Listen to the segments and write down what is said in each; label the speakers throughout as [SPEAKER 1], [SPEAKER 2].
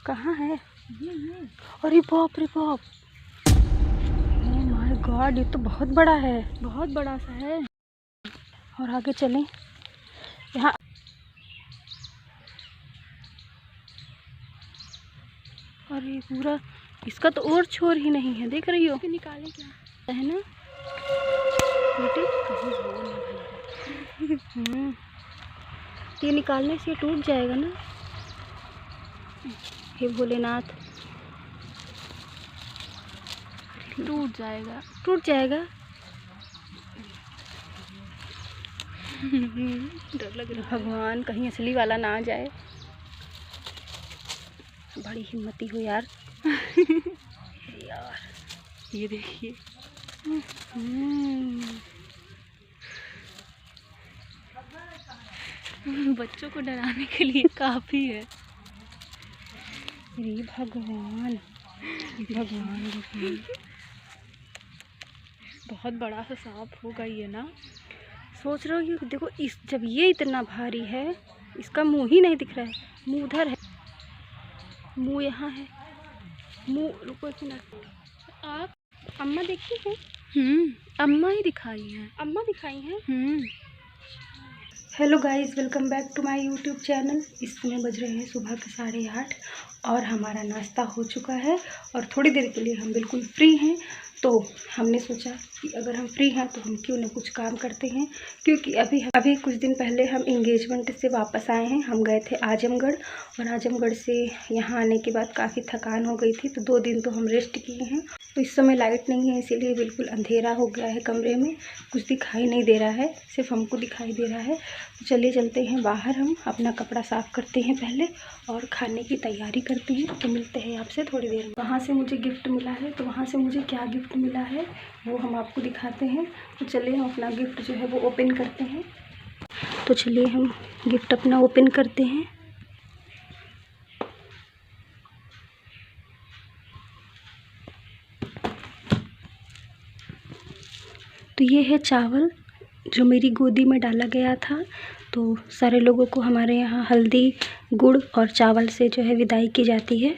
[SPEAKER 1] कहाँ है ये? अरे बाप रे बाप, ओह माय गॉड, ये तो बहुत बड़ा है, बहुत बड़ा सा है। और आगे चलें यहाँ। अरे पूरा इसका तो और छोर ही नहीं है, देख रही हो? निकाले क्या है ना बेटी, ये निकालने से टूट जाएगा ना। हे भोलेनाथ, टूट जाएगा, टूट जाएगा। डर लग रहा है, भगवान कहीं असली वाला ना आ जाए। बड़ी हिम्मती हो यार। यार ये देखिए, बच्चों को डराने के लिए काफ़ी है। अरे भगवान भगवान, बहुत बड़ा सा सांप होगा ये ना। सोच रहा हूँ कि देखो इस, जब ये इतना भारी है, इसका मुंह ही नहीं दिख रहा है। मुंह उधर है, मुंह यहाँ है, मुंह, रुको एक मिनट। आप अम्मा देखी है? अम्मा ही दिखाई हैं, अम्मा दिखाई हैं। Hello guys, welcome back to my YouTube channel. इस समय बज रहे हैं सुबह के 8:30 और हमारा नाश्ता हो चुका है और थोड़ी देर के लिए हम बिल्कुल फ्री हैं। तो हमने सोचा कि अगर हम फ्री हैं तो हम क्यों ना कुछ काम करते हैं, क्योंकि अभी कुछ दिन पहले हम इंगेजमेंट से वापस आए हैं। हम गए थे आजमगढ़ और आजमगढ़ से यहाँ आने के बाद काफ़ी थकान हो गई थी, तो 2 दिन तो हम रेस्ट किए हैं। तो इस समय लाइट नहीं है, इसीलिए बिल्कुल अंधेरा हो गया है कमरे में, कुछ दिखाई नहीं दे रहा है, सिर्फ हमको दिखाई दे रहा है। तो चलिए चलते हैं बाहर, हम अपना कपड़ा साफ़ करते हैं पहले और खाने की तैयारी करते हैं। तो मिलते हैं आपसे थोड़ी देर में। वहाँ से मुझे गिफ्ट मिला है, तो वहाँ से मुझे क्या गिफ्ट मिला है वो हम आपको दिखाते हैं। तो चलिए हम अपना गिफ्ट जो है वो ओपन करते हैं। तो चलिए हम गिफ्ट अपना ओपन करते हैं। तो ये है चावल जो मेरी गोदी में डाला गया था। तो सारे लोगों को हमारे यहाँ हल्दी, गुड़ और चावल से जो है विदाई की जाती है,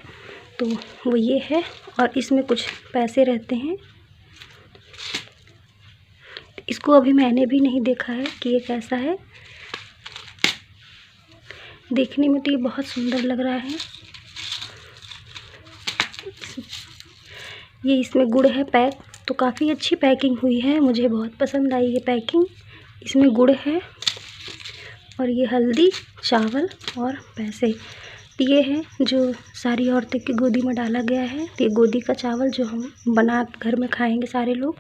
[SPEAKER 1] तो वो ये है। और इसमें कुछ पैसे रहते हैं। इसको अभी मैंने भी नहीं देखा है कि ये कैसा है। देखने में तो ये बहुत सुंदर लग रहा है। ये इसमें गुड़ है पैक, तो काफ़ी अच्छी पैकिंग हुई है, मुझे बहुत पसंद आई ये पैकिंग। इसमें गुड़ है और ये हल्दी, चावल और पैसे। ये है जो सारी औरतें की गोदी में डाला गया है। ये गोदी का चावल जो हम बना घर में खाएंगे सारे लोग।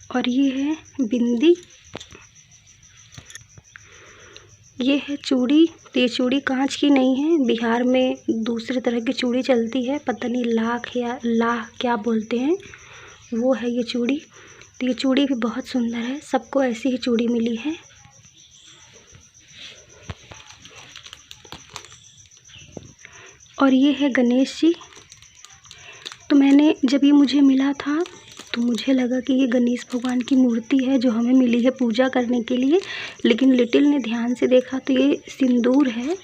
[SPEAKER 1] और ये है बिंदी, ये है चूड़ी। तो ये चूड़ी कांच की नहीं है, बिहार में दूसरे तरह की चूड़ी चलती है, पता नहीं लाख या लाह क्या बोलते हैं, वो है ये चूड़ी। तो ये चूड़ी भी बहुत सुंदर है, सबको ऐसी ही चूड़ी मिली है। और ये है गणेश जी। तो मैंने जब ये मुझे मिला था तो मुझे लगा कि ये गणेश भगवान की मूर्ति है जो हमें मिली है पूजा करने के लिए, लेकिन लिटिल ने ध्यान से देखा तो ये सिंदूर है,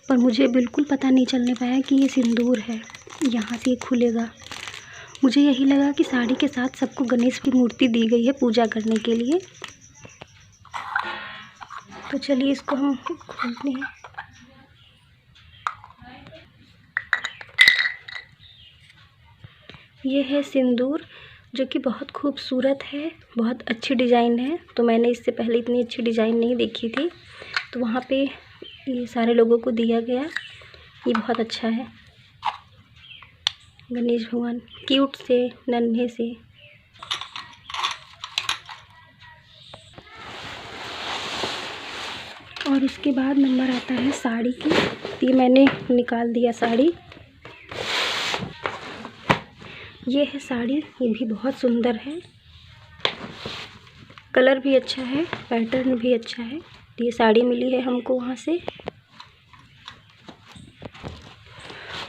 [SPEAKER 1] पर मुझे बिल्कुल पता नहीं चलने पाया कि ये सिंदूर है। यहाँ से ये खुलेगा। मुझे यही लगा कि साड़ी के साथ सबको गणेश की मूर्ति दी गई है पूजा करने के लिए। तो चलिए इसको हम खोलते हैं। ये है सिंदूर जो कि बहुत खूबसूरत है, बहुत अच्छी डिज़ाइन है। तो मैंने इससे पहले इतनी अच्छी डिज़ाइन नहीं देखी थी, तो वहाँ पे ये सारे लोगों को दिया गया। ये बहुत अच्छा है, गणेश भगवान क्यूट से, नन्हे से। और उसके बाद नंबर आता है साड़ी की। ये मैंने निकाल दिया साड़ी। ये है साड़ी, ये भी बहुत सुंदर है, कलर भी अच्छा है, पैटर्न भी अच्छा है। ये साड़ी मिली है हमको वहाँ से।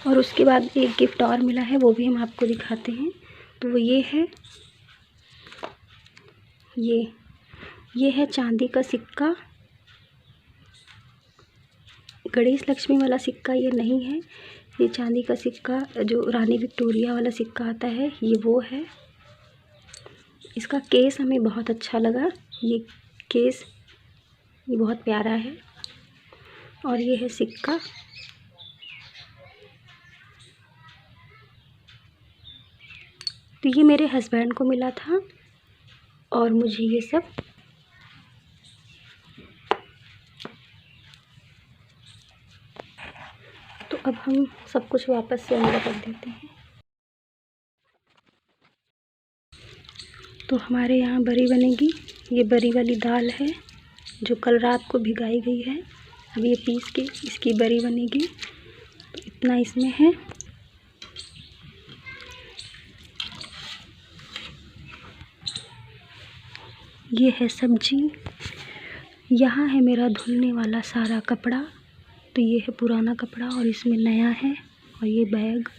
[SPEAKER 1] और उसके बाद एक गिफ्ट और मिला है, वो भी हम आपको दिखाते हैं। तो वो ये है, ये है चांदी का सिक्का गणेश लक्ष्मी वाला सिक्का ये नहीं है, ये चांदी का सिक्का जो रानी विक्टोरिया वाला सिक्का आता है ये वो है। इसका केस हमें बहुत अच्छा लगा, ये केस ये बहुत प्यारा है। और ये है सिक्का। तो ये मेरे हस्बैंड को मिला था और मुझे ये सब। तो अब हम सब कुछ वापस से अंदर रख देते हैं। तो हमारे यहाँ बरी बनेगी। ये बरी वाली दाल है जो कल रात को भिगाई गई है। अब ये पीस के इसकी बरी बनेगी। तो इतना इसमें है। ये है सब्जी। यहाँ है मेरा धुलने वाला सारा कपड़ा। तो ये है पुराना कपड़ा और इसमें नया है। और ये बैग।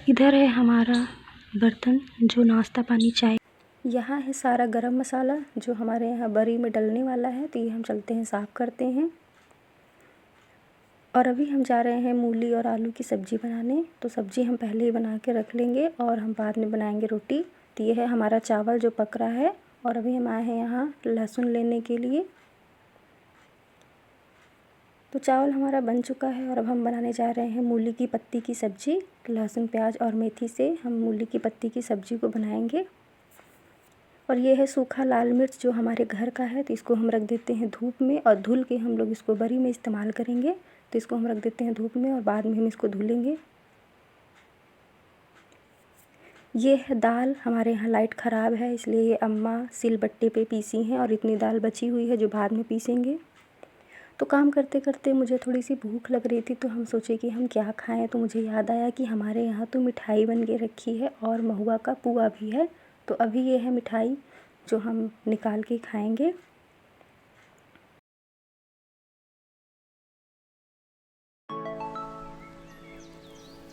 [SPEAKER 1] इधर है हमारा बर्तन जो नाश्ता पानी चाय। यहाँ है सारा गरम मसाला जो हमारे यहाँ बरी में डलने वाला है। तो ये हम चलते हैं साफ़ करते हैं। और अभी हम जा रहे हैं मूली और आलू की सब्ज़ी बनाने। तो सब्ज़ी हम पहले ही बना के रख लेंगे और हम बाद में बनाएंगे रोटी। तो ये है हमारा चावल जो पक रहा है। और अभी हम आए हैं यहाँ लहसुन लेने के लिए। तो चावल हमारा बन चुका है और अब हम बनाने जा रहे हैं मूली की पत्ती की सब्ज़ी। लहसुन प्याज और मेथी से हम मूली की पत्ती की सब्ज़ी को बनाएंगे। और ये है सूखा लाल मिर्च जो हमारे घर का है। तो इसको हम रख देते हैं धूप में और धुल के हम लोग इसको बरी में इस्तेमाल करेंगे। तो इसको हम रख देते हैं धूप में और बाद में हम इसको धुलेंगे। ये है दाल। हमारे यहाँ लाइट ख़राब है इसलिए ये अम्मा सिलबट्टे पे पीसी हैं और इतनी दाल बची हुई है जो बाद में पीसेंगे। तो काम करते करते मुझे थोड़ी सी भूख लग रही थी तो हम सोचे कि हम क्या खाएं। तो मुझे याद आया कि हमारे यहाँ तो मिठाई बन के रखी है और महुआ का पुआ भी है। तो अभी ये है मिठाई जो हम निकाल के खाएंगे।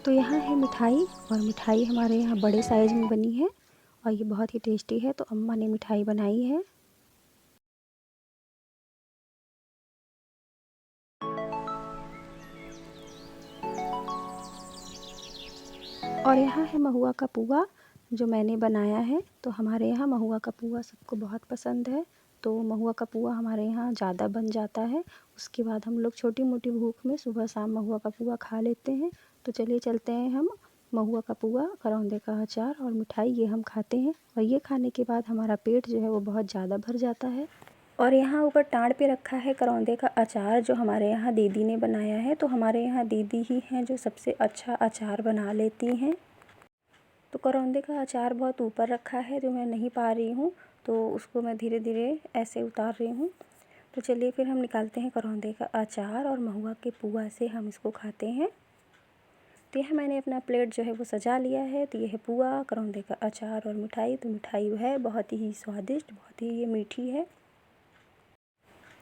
[SPEAKER 1] तो यहाँ है मिठाई और मिठाई हमारे यहाँ बड़े साइज़ में बनी है और ये बहुत ही टेस्टी है। तो अम्मा ने मिठाई बनाई है। और यहाँ है महुआ का पुआ जो मैंने बनाया है। तो हमारे यहाँ महुआ का पुआ सबको बहुत पसंद है। तो महुआ का पुआ हमारे यहाँ ज़्यादा बन जाता है। उसके बाद हम लोग छोटी मोटी भूख में सुबह शाम महुआ का पुआ खा लेते हैं। तो चलिए चलते हैं हम महुआ का पुआ, करौंदे का अचार और मिठाई ये हम खाते हैं। और ये खाने के बाद हमारा पेट जो है वो बहुत ज़्यादा भर जाता है। और यहाँ ऊपर टाँड़ पे रखा है करौंदे का अचार जो हमारे यहाँ दीदी ने बनाया है। तो हमारे यहाँ दीदी ही हैं जो सबसे अच्छा अचार बना लेती हैं। तो करौंदे का अचार बहुत ऊपर रखा है जो मैं नहीं पा रही हूँ। तो उसको मैं धीरे धीरे ऐसे उतार रही हूँ। तो चलिए फिर हम निकालते हैं करौंदे का अचार और महुआ के पुआ से हम इसको खाते हैं। तो यह मैंने अपना प्लेट जो है वो सजा लिया है। तो ये है पुआ, करौंदे का अचार और मिठाई। तो मिठाई है बहुत ही स्वादिष्ट, बहुत ही ये मीठी है।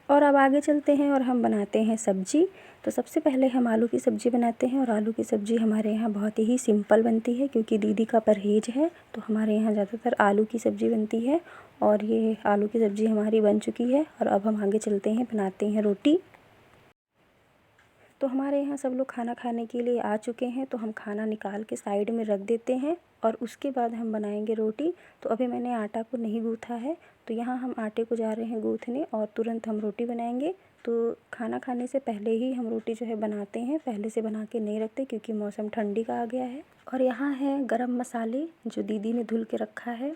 [SPEAKER 1] और अब आगे चलते हैं और हम बनाते हैं सब्ज़ी। तो सबसे पहले हम आलू की सब्ज़ी बनाते हैं। और आलू की सब्ज़ी हमारे यहाँ बहुत ही सिंपल बनती है क्योंकि दीदी का परहेज है। तो हमारे यहाँ ज़्यादातर आलू की सब्ज़ी बनती है। और ये आलू की सब्ज़ी हमारी बन चुकी है। और अब हम आगे चलते हैं, बनाते हैं रोटी। तो हमारे यहाँ सब लोग खाना खाने के लिए आ चुके हैं। तो हम खाना निकाल के साइड में रख देते हैं और उसके बाद हम बनाएंगे रोटी। तो अभी मैंने आटा को नहीं गूँथा है। तो यहाँ हम आटे को जा रहे हैं गूँथने और तुरंत हम रोटी बनाएंगे। तो खाना खाने से पहले ही हम रोटी जो है बनाते हैं, पहले से बना के नहीं रखते क्योंकि मौसम ठंडी का आ गया है। और यहाँ है गरम मसाले जो दीदी ने धुल के रखा है।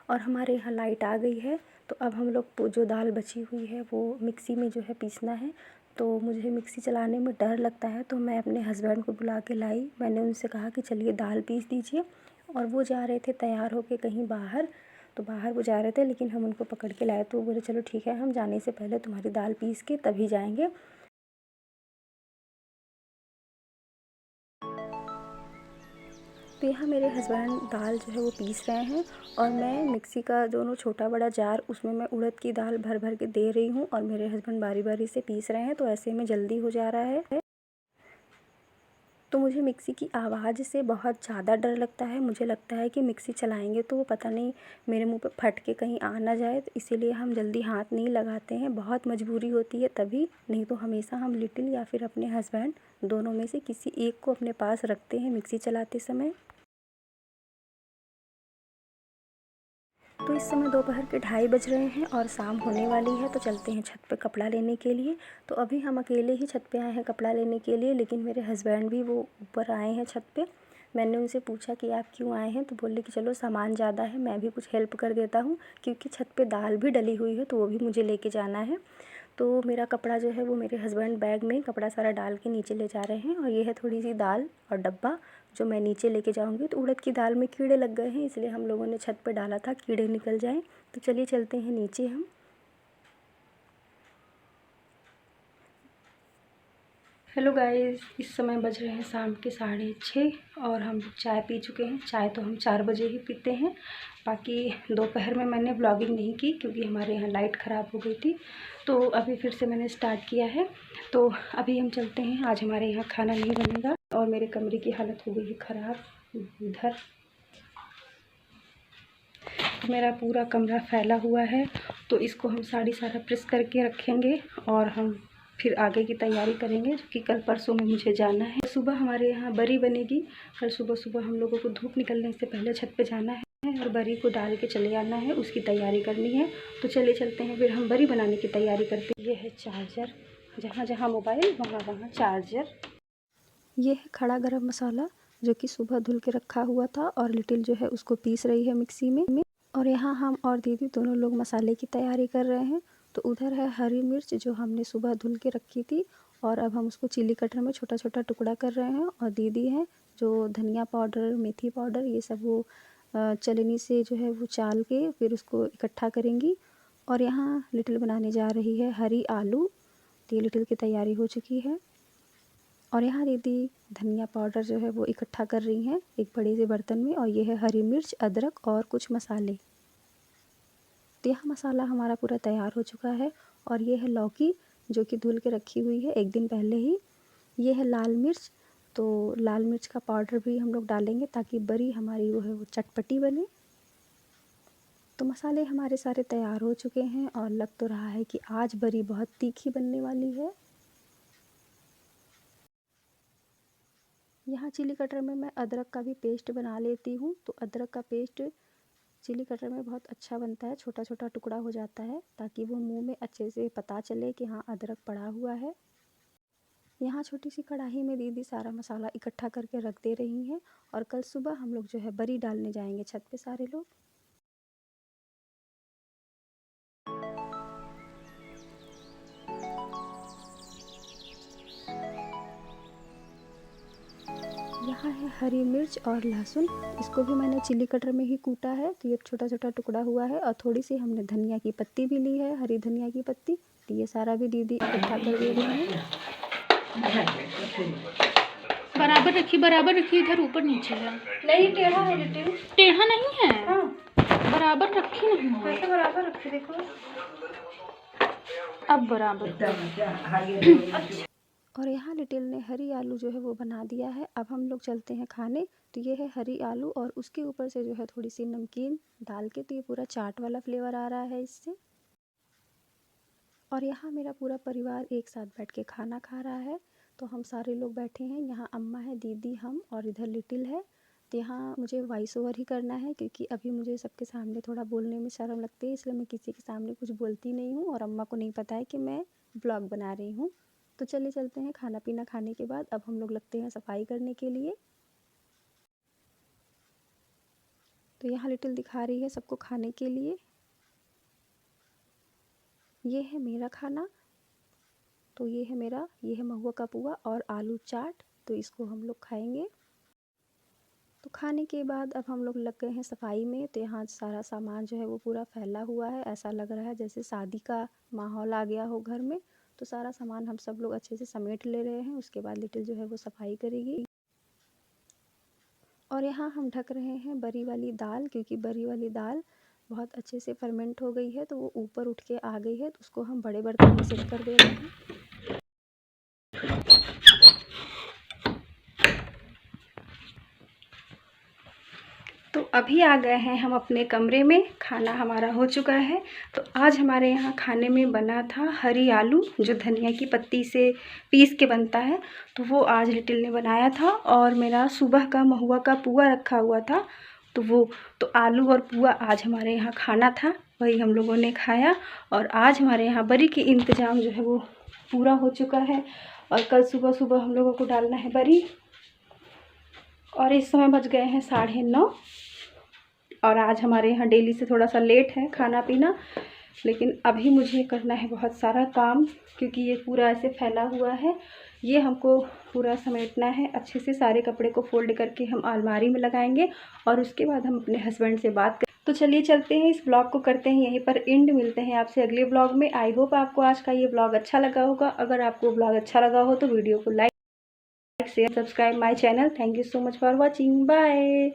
[SPEAKER 1] और हमारे यहाँ लाइट आ गई है। तो अब हम लोग जो दाल बची हुई है वो मिक्सी में जो है पीसना है। तो मुझे मिक्सी चलाने में डर लगता है तो मैं अपने हस्बैंड को बुला के लाई। मैंने उनसे कहा कि चलिए दाल पीस दीजिए। और वो जा रहे थे तैयार होके कहीं बाहर। तो बाहर वो जा रहे थे लेकिन हम उनको पकड़ के लाए। तो वो बोले चलो ठीक है, हम जाने से पहले तुम्हारी दाल पीस के तभी जाएंगे। तो यहाँ मेरे हस्बैंड दाल जो है वो पीस रहे हैं और मैं मिक्सी का दोनों छोटा बड़ा जार उसमें मैं उड़द की दाल भर भर के दे रही हूँ और मेरे हस्बैंड बारी बारी से पीस रहे हैं। तो ऐसे में जल्दी हो जा रहा है। तो मुझे मिक्सी की आवाज़ से बहुत ज़्यादा डर लगता है। मुझे लगता है कि मिक्सी चलाएँगे तो वो पता नहीं मेरे मुँह पे फट के कहीं आ ना जाए, तो इसीलिए हम जल्दी हाथ नहीं लगाते हैं। बहुत मजबूरी होती है तभी, नहीं तो हमेशा हम लिटिल या फिर अपने हस्बैंड दोनों में से किसी एक को अपने पास रखते हैं मिक्सी चलाते समय। तो इस समय दोपहर के 2:30 बज रहे हैं और शाम होने वाली है, तो चलते हैं छत पे कपड़ा लेने के लिए। तो अभी हम अकेले ही छत पे आए हैं कपड़ा लेने के लिए, लेकिन मेरे हस्बैंड भी वो ऊपर आए हैं छत पे। मैंने उनसे पूछा कि आप क्यों आए हैं, तो बोले कि चलो सामान ज़्यादा है, मैं भी कुछ हेल्प कर देता हूँ, क्योंकि छत पे दाल भी डली हुई है तो वो भी मुझे लेके जाना है। तो मेरा कपड़ा जो है वो मेरे हस्बैंड बैग में कपड़ा सारा डाल के नीचे ले जा रहे हैं, और ये है थोड़ी सी दाल और डब्बा जो मैं नीचे लेके जाऊंगी। तो उड़द की दाल में कीड़े लग गए हैं, इसलिए हम लोगों ने छत पर डाला था, कीड़े निकल जाएं। तो चलिए चलते हैं नीचे हम। हेलो गाइस, इस समय बज रहे हैं शाम के 6:30 और हम चाय पी चुके हैं। चाय तो हम 4 बजे ही पीते हैं। बाकी दोपहर में मैंने व्लॉगिंग नहीं की क्योंकि हमारे यहाँ लाइट ख़राब हो गई थी, तो अभी फिर से मैंने स्टार्ट किया है। तो अभी हम चलते हैं, आज हमारे यहाँ खाना नहीं बनेगा और मेरे कमरे की हालत हो गई है ख़राब। इधर मेरा पूरा कमरा फैला हुआ है, तो इसको हम सारा प्रेस करके रखेंगे और हम फिर आगे की तैयारी करेंगे, क्योंकि कल परसों में मुझे जाना है। सुबह हमारे यहाँ बरी बनेगी। कल सुबह हम लोगों को धूप निकलने से पहले छत पे जाना है और बरी को डाल के चले आना है, उसकी तैयारी करनी है। तो चलिए चलते हैं, फिर हम बरी बनाने की तैयारी करते हैं। ये है चार्जर, जहाँ जहाँ मोबाइल वहाँ वहाँ चार्जर। ये है खड़ा गरम मसाला जो कि सुबह धुल के रखा हुआ था, और लिटिल जो है उसको पीस रही है मिक्सी में। और यहाँ हम और दीदी दोनों लोग मसाले की तैयारी कर रहे हैं। तो उधर है हरी मिर्च जो हमने सुबह धुल के रखी थी, और अब हम उसको चिली कटर में छोटा छोटा टुकड़ा कर रहे हैं। और दीदी है जो धनिया पाउडर, मेथी पाउडर, ये सब वो चलनी से जो है वो चाल के फिर उसको इकट्ठा करेंगी। और यहाँ लिटिल बनाने जा रही है हरी आलू। तो ये लिटिल की तैयारी हो चुकी है। और यहाँ दीदी धनिया पाउडर जो है वो इकट्ठा कर रही हैं एक बड़े से बर्तन में। और ये है हरी मिर्च, अदरक और कुछ मसाले। तो यह मसाला हमारा पूरा तैयार हो चुका है। और ये है लौकी जो कि धुल के रखी हुई है एक दिन पहले ही। ये है लाल मिर्च, तो लाल मिर्च का पाउडर भी हम लोग डालेंगे ताकि बरी हमारी वो है वो चटपटी बने। तो मसाले हमारे सारे तैयार हो चुके हैं और लग तो रहा है कि आज बरी बहुत तीखी बनने वाली है। यहाँ चिली कटर में मैं अदरक का भी पेस्ट बना लेती हूँ। तो अदरक का पेस्ट चिली कटर में बहुत अच्छा बनता है, छोटा छोटा टुकड़ा हो जाता है ताकि वो मुंह में अच्छे से पता चले कि हाँ अदरक पड़ा हुआ है। यहाँ छोटी सी कढ़ाई में दीदी सारा मसाला इकट्ठा करके रख दे रही हैं, और कल सुबह हम लोग जो है बरी डालने जाएंगे छत पे सारे लोग। यहाँ है हरी मिर्च और लहसुन, इसको भी मैंने चिली कटर में ही कूटा है। तो ये छोटा छोटा टुकड़ा हुआ है, और थोड़ी सी हमने धनिया की पत्ती भी ली है, हरी धनिया की पत्ती। तो ये सारा भी दीदी इकट्ठा कर दे रही है। बराबर रखिए, इधर ऊपर नीचे है। नहीं टेढ़ा है लिटिल। टेढ़ा नहीं है। हाँ। बराबर रखी नहीं है। कैसे बराबर रखी, देखो अब बराबर। अच्छा। और यहाँ लिटिल ने हरी आलू जो है वो बना दिया है। अब हम लोग चलते हैं खाने। तो ये है हरी आलू, और उसके ऊपर से जो है थोड़ी सी नमकीन डाल के, तो ये पूरा चाट वाला फ्लेवर आ रहा है इससे। और यहाँ मेरा पूरा परिवार एक साथ बैठ के खाना खा रहा है। तो हम सारे लोग बैठे हैं, यहाँ अम्मा है, दीदी, हम, और इधर लिटिल है। तो यहाँ मुझे वॉइस ओवर ही करना है क्योंकि अभी मुझे सबके सामने थोड़ा बोलने में शर्म लगती है, इसलिए मैं किसी के सामने कुछ बोलती नहीं हूँ। और अम्मा को नहीं पता है कि मैं ब्लॉग बना रही हूँ। तो चलिए चलते हैं, खाना पीना खाने के बाद अब हम लोग लगते हैं सफाई करने के लिए। तो यहाँ लिटिल दिखा रही है सबको खाने के लिए। ये है मेरा खाना। तो ये है महुआ का पुआ और आलू चाट। तो इसको हम लोग खाएंगे। तो खाने के बाद अब हम लोग लग गए हैं सफाई में। तो यहाँ सारा सामान जो है वो पूरा फैला हुआ है, ऐसा लग रहा है जैसे शादी का माहौल आ गया हो घर में। तो सारा सामान हम सब लोग अच्छे से समेट ले रहे हैं, उसके बाद लिटिल जो है वो सफाई करेगी। और यहाँ हम ढक रहे हैं बरी वाली दाल, क्योंकि बरी वाली दाल बहुत अच्छे से फर्मेंट हो गई है, तो वो ऊपर उठ के आ गई है। तो उसको हम बड़े बर्तन में शिफ्ट कर दे रहे हैं। अभी आ गए हैं हम अपने कमरे में, खाना हमारा हो चुका है। तो आज हमारे यहाँ खाने में बना था हरी आलू, जो धनिया की पत्ती से पीस के बनता है। तो वो आज लिटिल ने बनाया था। और मेरा सुबह का महुआ का पुआ रखा हुआ था, तो आलू और पुआ आज हमारे यहाँ खाना था, वही हम लोगों ने खाया। और आज हमारे यहाँ बरी की इंतज़ाम जो है वो पूरा हो चुका है। और कल सुबह सुबह हम लोगों को डालना है बरी। और इस समय बज गए हैं 9:30। और आज हमारे यहाँ डेली से थोड़ा सा लेट है खाना पीना, लेकिन अभी मुझे करना है बहुत सारा काम, क्योंकि ये पूरा ऐसे फैला हुआ है। ये हमको पूरा समेटना है अच्छे से। सारे कपड़े को फोल्ड करके हम अलमारी में लगाएंगे और उसके बाद हम अपने हस्बैंड से बात करें। तो चलिए चलते हैं, इस ब्लॉग को करते हैं यहीं पर एंड। मिलते हैं आपसे अगले ब्लॉग में। आई होप आपको आज का ये ब्लॉग अच्छा लगा होगा। अगर आपको ब्लॉग अच्छा लगा हो तो वीडियो को like, share, subscribe my channel. Thank you so much for watching. Bye.